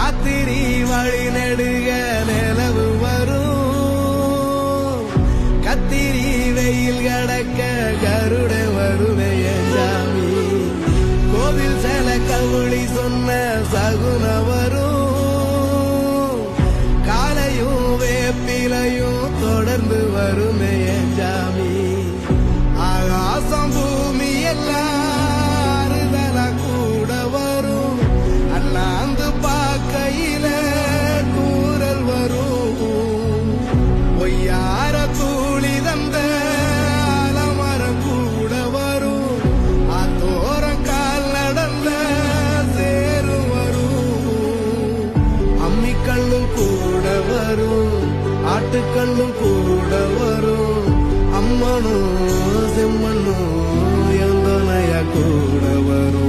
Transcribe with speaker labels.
Speaker 1: ராத்திரி வழி நெடுக நிலவு வரும் கத்திரி வெயில் கடக்க கருட வருடைய சாமி கோவில் சில கவுளி சொன்ன சகுன வரும் காலையும் வேப்பிலையும் தொடர்ந்து வருமே சாமி ஆகாசம் பூமி எல்லாருதலா கூட வரும் அண்ணாந்து பார்க்கையில கூறல் வரும் பொய்யார தூளி தந்த அலமரம் கூட வரும் ஆத்தோரம் கால் நடந்த சேரு வரும் அம்மிக்கல்லும் கூட வரும் ஆட்டுக்கல்லும் கூட வரும் அம்மனும் செம்மனும் எந்தனைய கூட வரும்